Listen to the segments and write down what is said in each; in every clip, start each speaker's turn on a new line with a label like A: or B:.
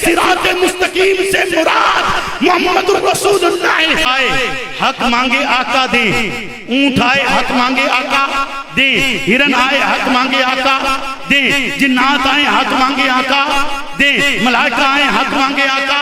A: صراط مستقیم سے مراد محمد رسول اللہ آئے حق مانگے آقا دیں، اونٹ آئے حق مانگے آقا دیں، ہرن آئے حق مانگے آقا دیں، جنات آئے حق مانگے آقا دیں، ملائکہ آئے حق مانگے آقا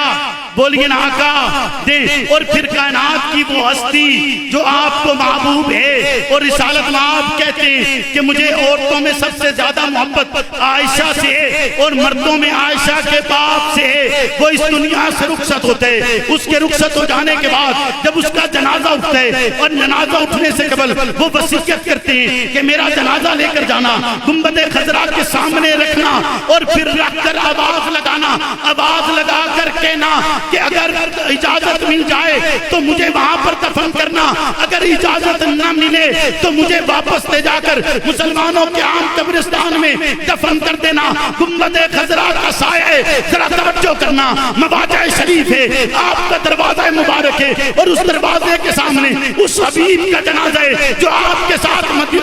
A: بولیے نا آقا دیں۔ اور پھر کائنات کی وہ ہستی جو آپ کو محبوب ہے اور رسالت میں آپ کہتے ہیں کہ مجھے عورتوں میں سب سے زیادہ محبت عائشہ سے ہے اور مردوں میں عائشہ کے باپ سے ہے، وہ اس دنیا سے رخصت ہوتے ہیں، اس کے رخصت ہو جانے کے بعد جب اس کا جنازہ اٹھتا ہے اور جنازہ اٹھنے سے قبل وہ وصیت کرتے ہیں کہ میرا جنازہ لے کر جانا، گنبد خضرا کے سامنے رکھنا اور پھر رکھ کر آواز لگانا، آواز لگا کر کہنا کہ اگر اجازت مل جائے تو مجھے وہاں پر دفن کرنا، اگر اجازت نہ ملے تو مجھے واپس لے جا کر مسلمانوں کے عام قبرستان میں دفن کر دینا۔ گنبد خضرا کا سایہ ذرا توجہ کرنا، مواجہ شریف ہے، آپ کا دروازہ مبارک ہے اور اس دروازے کے سامنے اس حبیب کا جنازہ ہے جو آپ کے ساتھ مکہ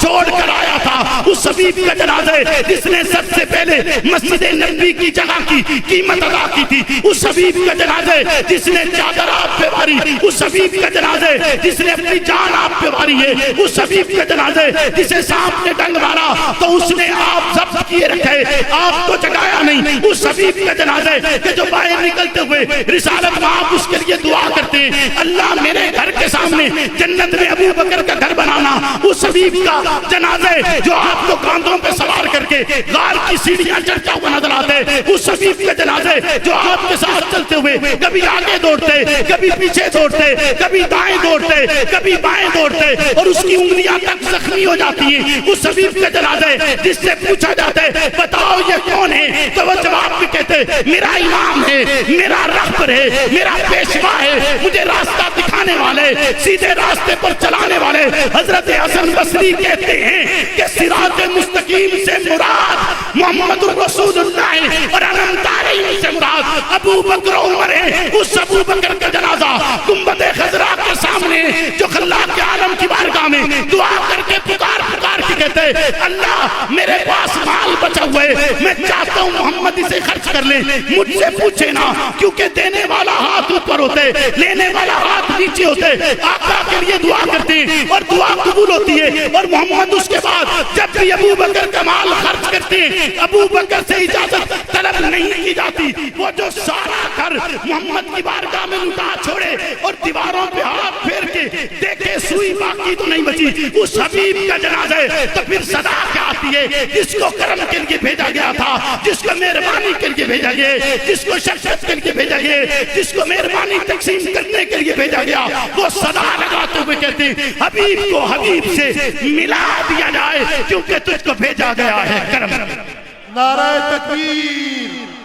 A: چھوڑ کر آیا تھا، اس حبیب کا جنازہ ہے جس نے سب سے پہلے مسجد نبی کی جگہ کی قیمت ادا کی تھی، اس حبیب کا جنازہ ہے جس نے چادر آپ پہ ماری، اس حبیب کا جنازہ ہے جس نے اپنی جان آپ پہ ماری ہے، اس حبیب کا جنازہ ہے جسے سانپ نے ڈنگ مارا تو اس نے آپ ضبط کیے رکھے، آپ کو جگایا نہیں، اس حبیب کا جنازہ ہے کہ جو باہر نکلتے ہوئے رسالت میں آپ اس کے لیے دعا کرتے ہیں، اللہ میرے گھر کے سامنے جنت میں ابو بکر کا گھر بنانا، اس حبیب کا جنازہ ہے جو آپ کو کاندھوں پہ سوار کر کے غار کی سیڑھیاں چڑھتا ہوا نظر آتے ہیں، اس حبیب کا جنازہ ہے جو آپ کے ساتھ چلتے ہوئے کبھی آگے دوڑتے، کبھی پیچھے دوڑتے، کبھی دائیں دوڑتے، کبھی بائیں دوڑتے اور اس کی انگلیاں تک زخمی ہو جاتی ہیں، اس حبیب کا جنازہ ہے جس سے پوچھا جاتا ہے بتاؤ یہ کون ہے تو وہ جواب میں کہتے میرا امام ہے، میرا رہبر ہے، میرا پیشوا ہے، مجھے راستہ دکھانے والے، سیدھے راستے پر چلانے والے۔ حضرت حسن بصری کہتے ہیں کہ صراط مستقیم سے مراد محمد رسول اللہ اور انمدارین سے مراد ابو بکر عمر ہے۔ اس ابو بکر کا جنازہ گنبد خضرا کے سامنے جو خلاق عالم کی بارگاہ میں دعا کر کے پکار کے کہتے اللہ میرے پاس مال بچا ہوا ہے، میں چاہتا ہوں محمد اسے خرچ کر لیں، مجھ سے پوچھے نا، کیونکہ دینے والا ہاتھ اوپر ہوتے، لینے والا ہاتھ نیچے ہوتے۔ آقا کے لیے دعا کرتے ہیں اور دعا قبول ہوتی ہے اور محمد اس کے بعد جب بھی ابو بکر کا مال خرچ کرتے ہیں ابو بکر سے اجازت طلب نہیں کی جاتی، وہ جو سارا گھر محمد کی بارگاہ میں لٹا چھوڑے اور دیواروں پہ ہاتھ پھیر کے دیکھے سوئی باقی تو نہیں بچی، اس حبیب کا جنازہ ہے تو پھر صدا کیا آتی ہے جس کو کرم کے لیے بھیجا گیا تھا، جس کو مہربانی کے لیے بھیجا گیا، جس کو شفقت کے لیے بھیجا گیا، جس کو مہربانی تقسیم کرنے کے لیے بھیجا گیا، وہ صدا لگاتے ہوئے کہتے ہیں حبیب کو حبیب سے ملا دیا جائے کیونکہ تجھ کو بھیجا گیا ہے کرم۔
B: نعرہ تکبیر۔